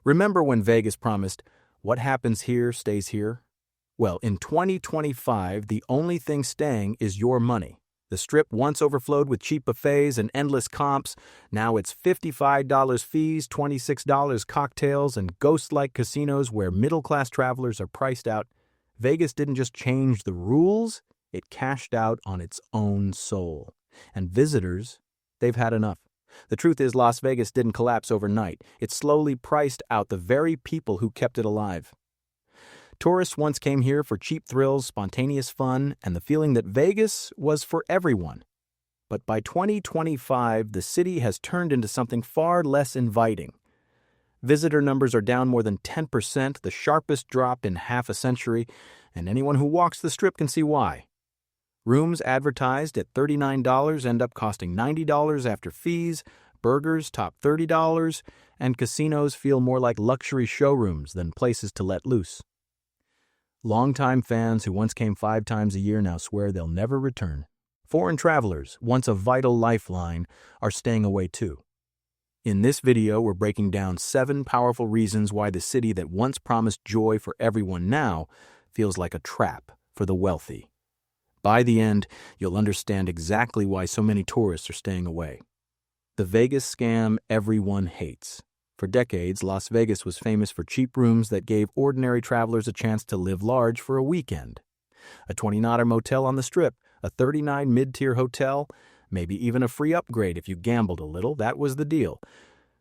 Remember when Vegas promised, "What happens here stays here"? Well, in 2025, the only thing staying is your money. The Strip once overflowed with cheap buffets and endless comps. Now it's $55 fees, $26 cocktails, and ghost-like casinos where middle-class travelers are priced out. Vegas didn't just change the rules, it cashed out on its own soul. And visitors, they've had enough. The truth is, Las Vegas didn't collapse overnight. It slowly priced out the very people who kept it alive. Tourists once came here for cheap thrills, spontaneous fun, and the feeling that Vegas was for everyone. But by 2025, the city has turned into something far less inviting. Visitor numbers are down more than 10%, the sharpest drop in half a century, and anyone who walks the Strip can see why. Rooms advertised at $39 end up costing $90 after fees, burgers top $30, and casinos feel more like luxury showrooms than places to let loose. Longtime fans who once came 5 times a year now swear they'll never return. Foreign travelers, once a vital lifeline, are staying away too. In this video, we're breaking down 7 powerful reasons why the city that once promised joy for everyone now feels like a trap for the wealthy. By the end, you'll understand exactly why so many tourists are staying away. The Vegas scam everyone hates. For decades, Las Vegas was famous for cheap rooms that gave ordinary travelers a chance to live large for a weekend. A $20 motel on the Strip, a $39 mid-tier hotel, maybe even a free upgrade if you gambled a little, that was the deal.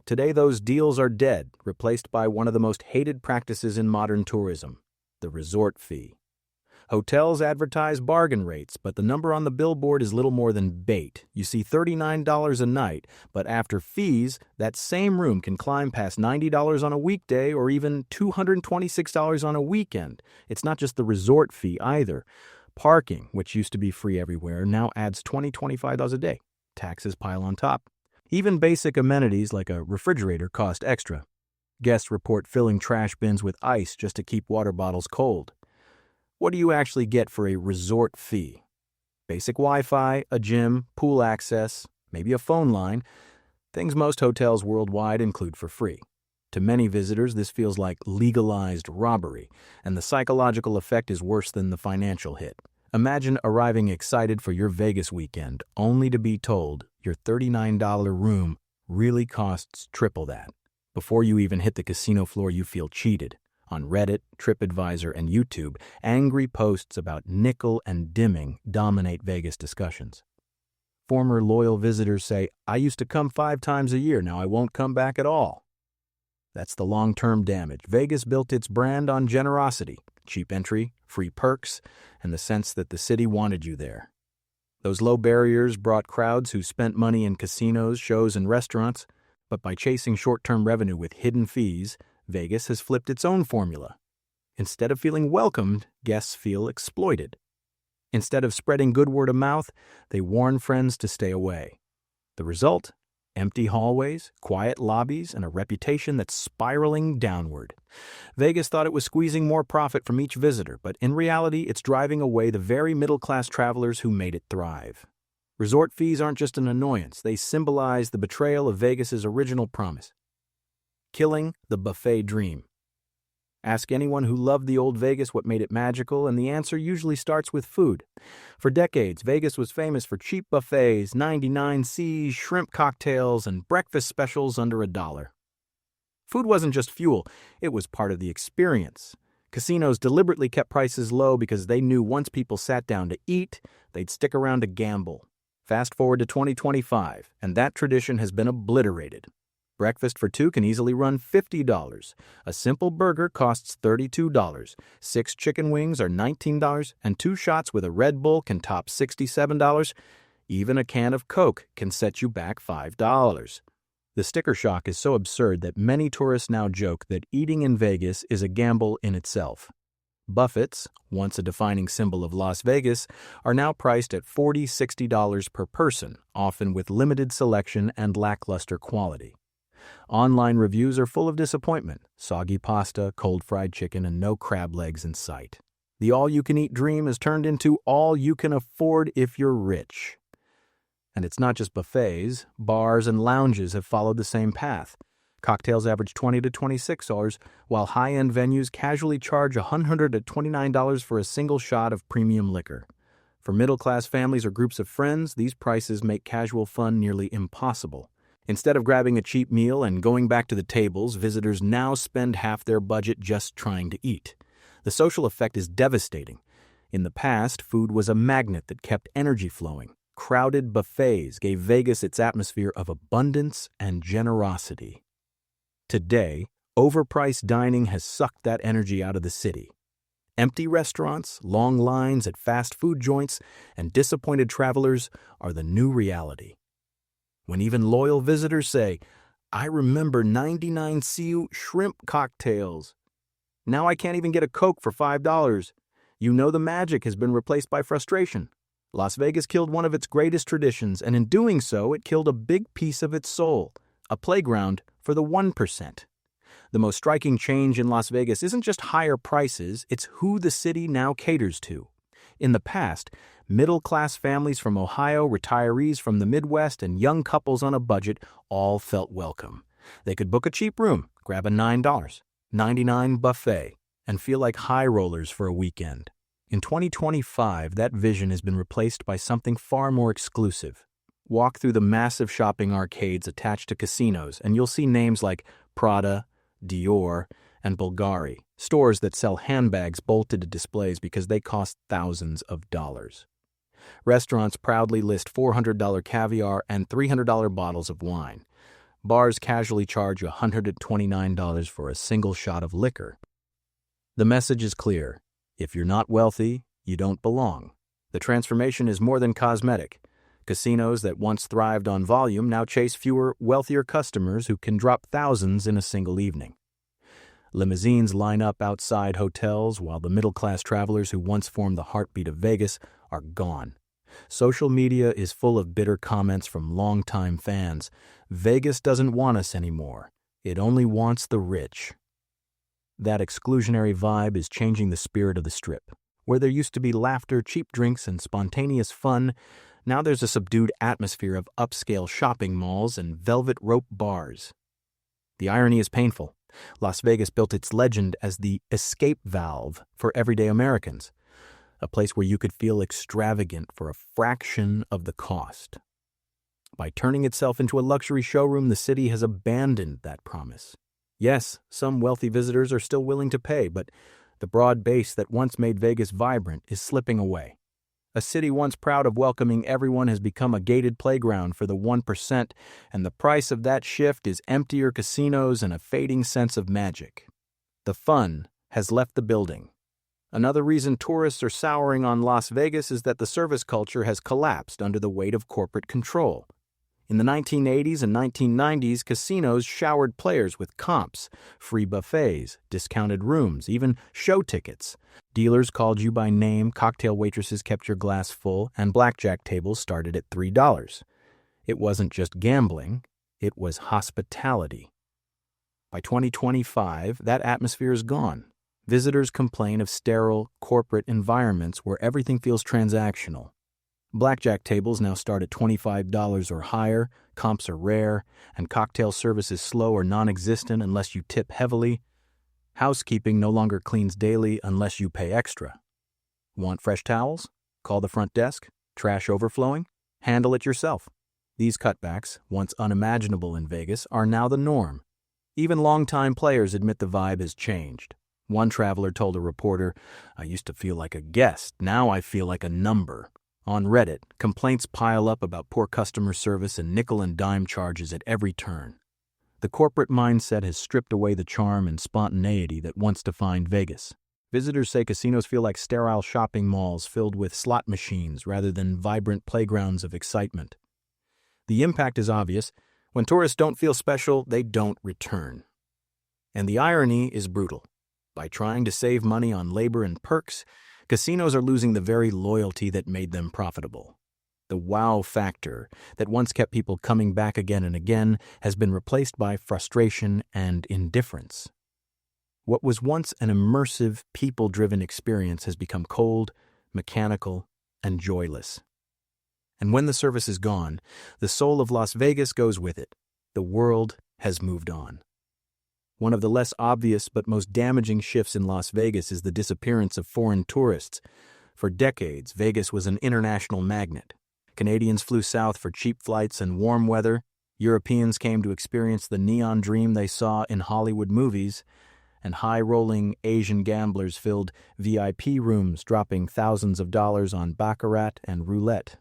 Today, those deals are dead, replaced by one of the most hated practices in modern tourism, the resort fee. Hotels advertise bargain rates, but the number on the billboard is little more than bait. You see $39 a night, but after fees, that same room can climb past $90 on a weekday or even $226 on a weekend. It's not just the resort fee either. Parking, which used to be free everywhere, now adds $25 a day. Taxes pile on top. Even basic amenities like a refrigerator cost extra. Guests report filling trash bins with ice just to keep water bottles cold. What do you actually get for a resort fee? Basic Wi-Fi, a gym, pool access, maybe a phone line, things most hotels worldwide include for free. To many visitors, this feels like legalized robbery, and the psychological effect is worse than the financial hit. Imagine arriving excited for your Vegas weekend, only to be told your $39 room really costs triple that. Before you even hit the casino floor, you feel cheated. On Reddit, TripAdvisor, and YouTube, angry posts about nickel and dimming dominate Vegas discussions. Former loyal visitors say, "I used to come 5 times a year, now I won't come back at all." That's the long-term damage. Vegas built its brand on generosity, cheap entry, free perks, and the sense that the city wanted you there. Those low barriers brought crowds who spent money in casinos, shows, and restaurants, but by chasing short-term revenue with hidden fees, Vegas has flipped its own formula. Instead of feeling welcomed, guests feel exploited. Instead of spreading good word of mouth, they warn friends to stay away. The result? Empty hallways, quiet lobbies, and a reputation that's spiraling downward. Vegas thought it was squeezing more profit from each visitor, but in reality, it's driving away the very middle-class travelers who made it thrive. Resort fees aren't just an annoyance. They symbolize the betrayal of Vegas's original promise. Killing the buffet dream. Ask anyone who loved the old Vegas what made it magical, and the answer usually starts with food. For decades, Vegas was famous for cheap buffets, 99 C's, shrimp cocktails, and breakfast specials under $1. Food wasn't just fuel, it was part of the experience. Casinos deliberately kept prices low because they knew once people sat down to eat, they'd stick around to gamble. Fast forward to 2025, and that tradition has been obliterated. Breakfast for 2 can easily run $50. A simple burger costs $32. 6 chicken wings are $19, and 2 shots with a Red Bull can top $67. Even a can of Coke can set you back $5. The sticker shock is so absurd that many tourists now joke that eating in Vegas is a gamble in itself. Buffets, once a defining symbol of Las Vegas, are now priced at $40, $60 per person, often with limited selection and lackluster quality. Online reviews are full of disappointment. Soggy pasta, cold fried chicken, and no crab legs in sight. The all-you-can-eat dream has turned into all you can afford if you're rich. And it's not just buffets. Bars and lounges have followed the same path. Cocktails average $20 to $26, while high-end venues casually charge $100 to $29 for a single shot of premium liquor. For middle-class families or groups of friends, these prices make casual fun nearly impossible. Instead of grabbing a cheap meal and going back to the tables, visitors now spend half their budget just trying to eat. The social effect is devastating. In the past, food was a magnet that kept energy flowing. Crowded buffets gave Vegas its atmosphere of abundance and generosity. Today, overpriced dining has sucked that energy out of the city. Empty restaurants, long lines at fast food joints, and disappointed travelers are the new reality. When even loyal visitors say, "I remember 99 Cent shrimp cocktails. Now I can't even get a Coke for $5. You know the magic has been replaced by frustration. Las Vegas killed one of its greatest traditions, and in doing so, it killed a big piece of its soul, a playground for the 1%. The most striking change in Las Vegas isn't just higher prices, it's who the city now caters to. In the past, middle-class families from Ohio, retirees from the Midwest, and young couples on a budget all felt welcome. They could book a cheap room, grab a $9.99 buffet, and feel like high rollers for a weekend. In 2025, that vision has been replaced by something far more exclusive. Walk through the massive shopping arcades attached to casinos, and you'll see names like Prada, Dior, and Bulgari, stores that sell handbags bolted to displays because they cost thousands of dollars. Restaurants proudly list $400 caviar and $300 bottles of wine. Bars casually charge $129 for a single shot of liquor. The message is clear. If you're not wealthy, you don't belong. The transformation is more than cosmetic. Casinos that once thrived on volume now chase fewer, wealthier customers who can drop thousands in a single evening. Limousines line up outside hotels while the middle-class travelers who once formed the heartbeat of Vegas are gone. Social media is full of bitter comments from longtime fans. Vegas doesn't want us anymore. It only wants the rich. That exclusionary vibe is changing the spirit of the Strip. Where there used to be laughter, cheap drinks, and spontaneous fun, now there's a subdued atmosphere of upscale shopping malls and velvet rope bars. The irony is painful. Las Vegas built its legend as the escape valve for everyday Americans, a place where you could feel extravagant for a fraction of the cost. By turning itself into a luxury showroom, the city has abandoned that promise. Yes, some wealthy visitors are still willing to pay, but the broad base that once made Vegas vibrant is slipping away. A city once proud of welcoming everyone has become a gated playground for the 1%, and the price of that shift is emptier casinos and a fading sense of magic. The fun has left the building. Another reason tourists are souring on Las Vegas is that the service culture has collapsed under the weight of corporate control. In the 1980s and 1990s, casinos showered players with comps, free buffets, discounted rooms, even show tickets. Dealers called you by name, cocktail waitresses kept your glass full, and blackjack tables started at $3. It wasn't just gambling, it was hospitality. By 2025, that atmosphere is gone. Visitors complain of sterile, corporate environments where everything feels transactional. Blackjack tables now start at $25 or higher, comps are rare, and cocktail service is slow or non-existent unless you tip heavily. Housekeeping no longer cleans daily unless you pay extra. Want fresh towels? Call the front desk. Trash overflowing? Handle it yourself. These cutbacks, once unimaginable in Vegas, are now the norm. Even longtime players admit the vibe has changed. One traveler told a reporter, "I used to feel like a guest. Now I feel like a number." On Reddit, complaints pile up about poor customer service and nickel and dime charges at every turn. The corporate mindset has stripped away the charm and spontaneity that once defined Vegas. Visitors say casinos feel like sterile shopping malls filled with slot machines rather than vibrant playgrounds of excitement. The impact is obvious. When tourists don't feel special, they don't return. And the irony is brutal. By trying to save money on labor and perks, casinos are losing the very loyalty that made them profitable. The wow factor that once kept people coming back again and again has been replaced by frustration and indifference. What was once an immersive, people-driven experience has become cold, mechanical, and joyless. And when the service is gone, the soul of Las Vegas goes with it. The world has moved on. One of the less obvious but most damaging shifts in Las Vegas is the disappearance of foreign tourists. For decades, Vegas was an international magnet. Canadians flew south for cheap flights and warm weather. Europeans came to experience the neon dream they saw in Hollywood movies, and high-rolling Asian gamblers filled VIP rooms, dropping thousands of dollars on baccarat and roulette.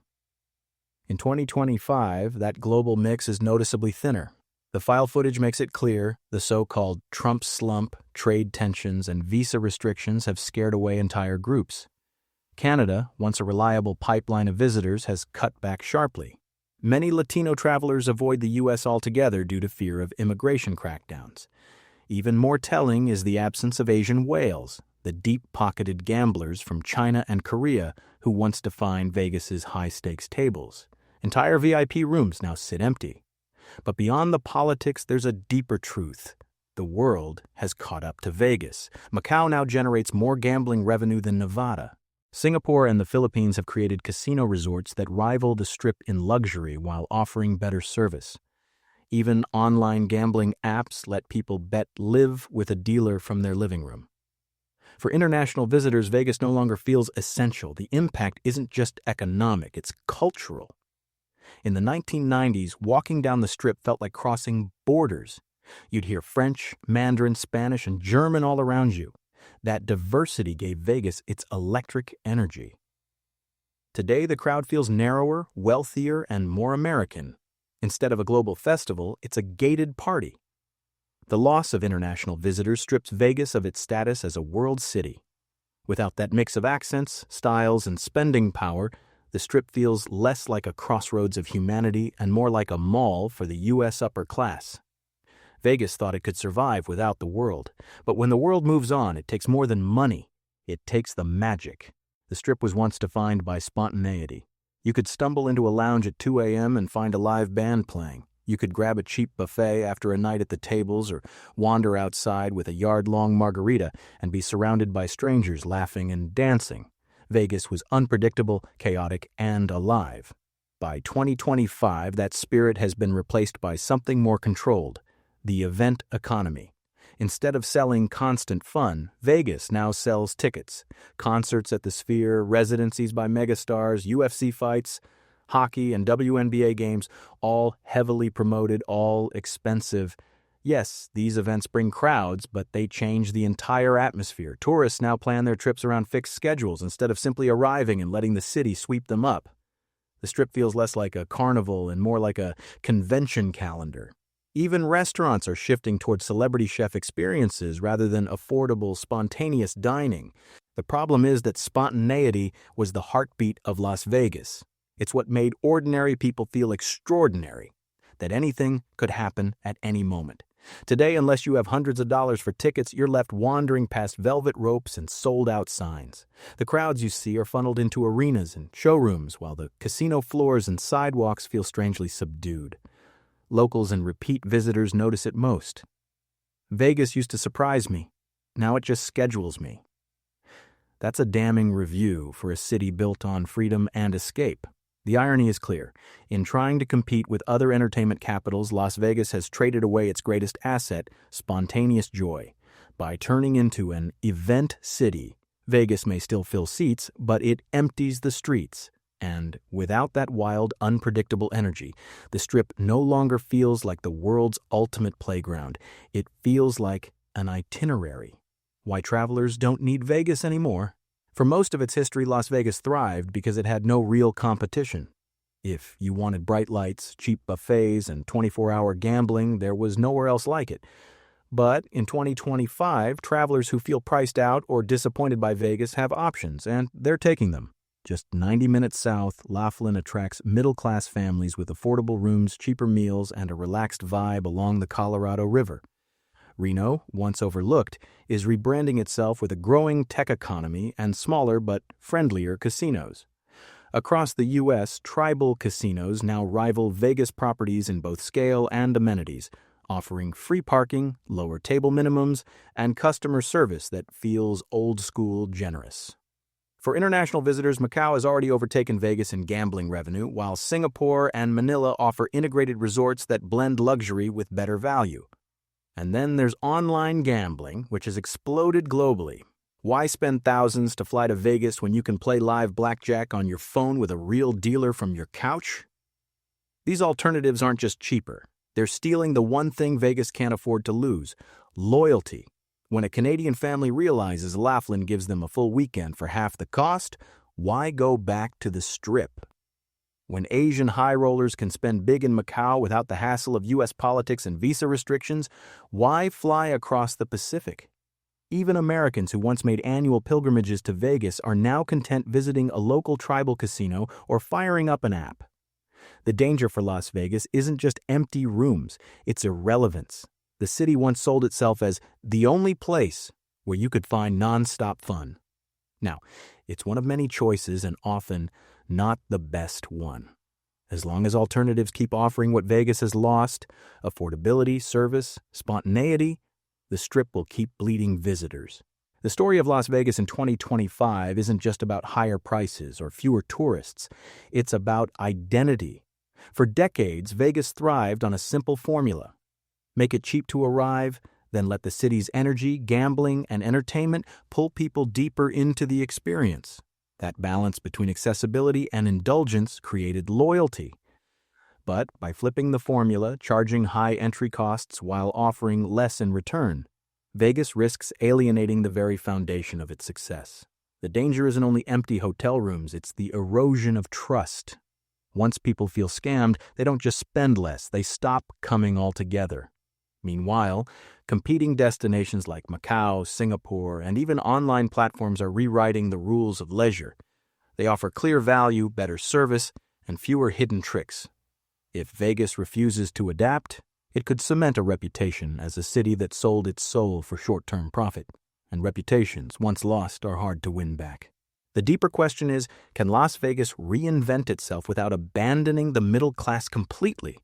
In 2025, that global mix is noticeably thinner. The file footage makes it clear the so-called Trump slump, trade tensions, and visa restrictions have scared away entire groups. Canada, once a reliable pipeline of visitors, has cut back sharply. Many Latino travelers avoid the U.S. altogether due to fear of immigration crackdowns. Even more telling is the absence of Asian whales, the deep-pocketed gamblers from China and Korea who once defined Vegas's high-stakes tables. Entire VIP rooms now sit empty. But beyond the politics, there's a deeper truth. The world has caught up to Vegas. Macau now generates more gambling revenue than Nevada. Singapore and the Philippines have created casino resorts that rival the Strip in luxury while offering better service. Even online gambling apps let people bet live with a dealer from their living room. For international visitors, Vegas no longer feels essential. The impact isn't just economic, it's cultural. In the 1990s, walking down the Strip felt like crossing borders. You'd hear French, Mandarin, Spanish, and German all around you. That diversity gave Vegas its electric energy. Today, the crowd feels narrower, wealthier, and more American. Instead of a global festival, it's a gated party. The loss of international visitors strips Vegas of its status as a world city. Without that mix of accents, styles, and spending power, the Strip feels less like a crossroads of humanity and more like a mall for the U.S. upper class. Vegas thought it could survive without the world, but when the world moves on, it takes more than money. It takes the magic. The Strip was once defined by spontaneity. You could stumble into a lounge at 2 a.m. and find a live band playing. You could grab a cheap buffet after a night at the tables or wander outside with a yard-long margarita and be surrounded by strangers laughing and dancing. Vegas was unpredictable, chaotic, and alive. By 2025, that spirit has been replaced by something more controlled, the event economy. Instead of selling constant fun, Vegas now sells tickets. Concerts at the Sphere, residencies by megastars, UFC fights, hockey and WNBA games, all heavily promoted, all expensive. Yes, these events bring crowds, but they change the entire atmosphere. Tourists now plan their trips around fixed schedules instead of simply arriving and letting the city sweep them up. The Strip feels less like a carnival and more like a convention calendar. Even restaurants are shifting towards celebrity chef experiences rather than affordable, spontaneous dining. The problem is that spontaneity was the heartbeat of Las Vegas. It's what made ordinary people feel extraordinary, that anything could happen at any moment. Today, unless you have hundreds of dollars for tickets, you're left wandering past velvet ropes and sold-out signs. The crowds you see are funneled into arenas and showrooms, while the casino floors and sidewalks feel strangely subdued. Locals and repeat visitors notice it most. Vegas used to surprise me. Now it just schedules me. That's a damning review for a city built on freedom and escape. The irony is clear. In trying to compete with other entertainment capitals, Las Vegas has traded away its greatest asset, spontaneous joy. By turning into an event city, Vegas may still fill seats, but it empties the streets. And without that wild, unpredictable energy, the Strip no longer feels like the world's ultimate playground. It feels like an itinerary. Why travelers don't need Vegas anymore? For most of its history, Las Vegas thrived because it had no real competition. If you wanted bright lights, cheap buffets, and 24-hour gambling, there was nowhere else like it. But in 2025, travelers who feel priced out or disappointed by Vegas have options, and they're taking them. Just 90 minutes south, Laughlin attracts middle-class families with affordable rooms, cheaper meals, and a relaxed vibe along the Colorado River. Reno, once overlooked, is rebranding itself with a growing tech economy and smaller but friendlier casinos. Across the U.S., tribal casinos now rival Vegas properties in both scale and amenities, offering free parking, lower table minimums, and customer service that feels old-school generous. For international visitors, Macau has already overtaken Vegas in gambling revenue, while Singapore and Manila offer integrated resorts that blend luxury with better value. And then there's online gambling, which has exploded globally. Why spend thousands to fly to Vegas when you can play live blackjack on your phone with a real dealer from your couch? These alternatives aren't just cheaper. They're stealing the one thing Vegas can't afford to lose: loyalty. When a Canadian family realizes Laughlin gives them a full weekend for half the cost, why go back to the Strip? When Asian high rollers can spend big in Macau without the hassle of U.S. politics and visa restrictions, why fly across the Pacific? Even Americans who once made annual pilgrimages to Vegas are now content visiting a local tribal casino or firing up an app. The danger for Las Vegas isn't just empty rooms, it's irrelevance. The city once sold itself as the only place where you could find non-stop fun. Now, it's one of many choices and often not the best one. As long as alternatives keep offering what Vegas has lost, affordability, service, spontaneity, the Strip will keep bleeding visitors. The story of Las Vegas in 2025 isn't just about higher prices or fewer tourists. It's about identity. For decades, Vegas thrived on a simple formula. Make it cheap to arrive, then let the city's energy, gambling, and entertainment pull people deeper into the experience. That balance between accessibility and indulgence created loyalty. But by flipping the formula, charging high entry costs while offering less in return, Vegas risks alienating the very foundation of its success. The danger isn't only empty hotel rooms, it's the erosion of trust. Once people feel scammed, they don't just spend less, they stop coming altogether. Meanwhile, competing destinations like Macau, Singapore, and even online platforms are rewriting the rules of leisure. They offer clear value, better service, and fewer hidden tricks. If Vegas refuses to adapt, it could cement a reputation as a city that sold its soul for short-term profit, and reputations, once lost, are hard to win back. The deeper question is, can Las Vegas reinvent itself without abandoning the middle class completely?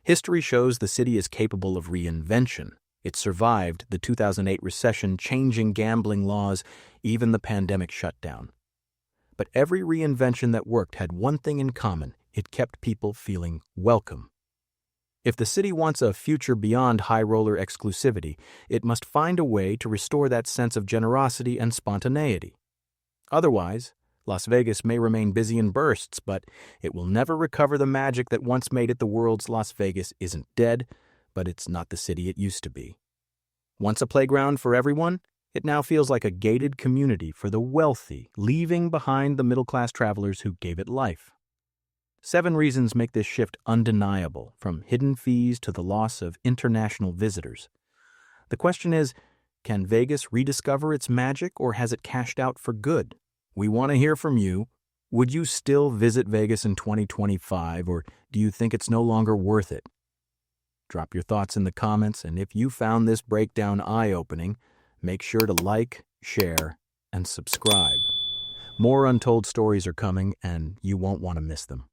History shows the city is capable of reinvention. It survived the 2008 recession, changing gambling laws, even the pandemic shutdown. But every reinvention that worked had one thing in common: it kept people feeling welcome. If the city wants a future beyond high-roller exclusivity, it must find a way to restore that sense of generosity and spontaneity. Otherwise, Las Vegas may remain busy in bursts, but it will never recover the magic that once made it the world's Las Vegas. Isn't dead, but it's not the city it used to be. Once a playground for everyone, it now feels like a gated community for the wealthy, leaving behind the middle-class travelers who gave it life. 7 reasons make this shift undeniable, from hidden fees to the loss of international visitors. The question is, can Vegas rediscover its magic, or has it cashed out for good? We want to hear from you. Would you still visit Vegas in 2025, or do you think it's no longer worth it? Drop your thoughts in the comments, and if you found this breakdown eye-opening, make sure to like, share, and subscribe. More untold stories are coming, and you won't want to miss them.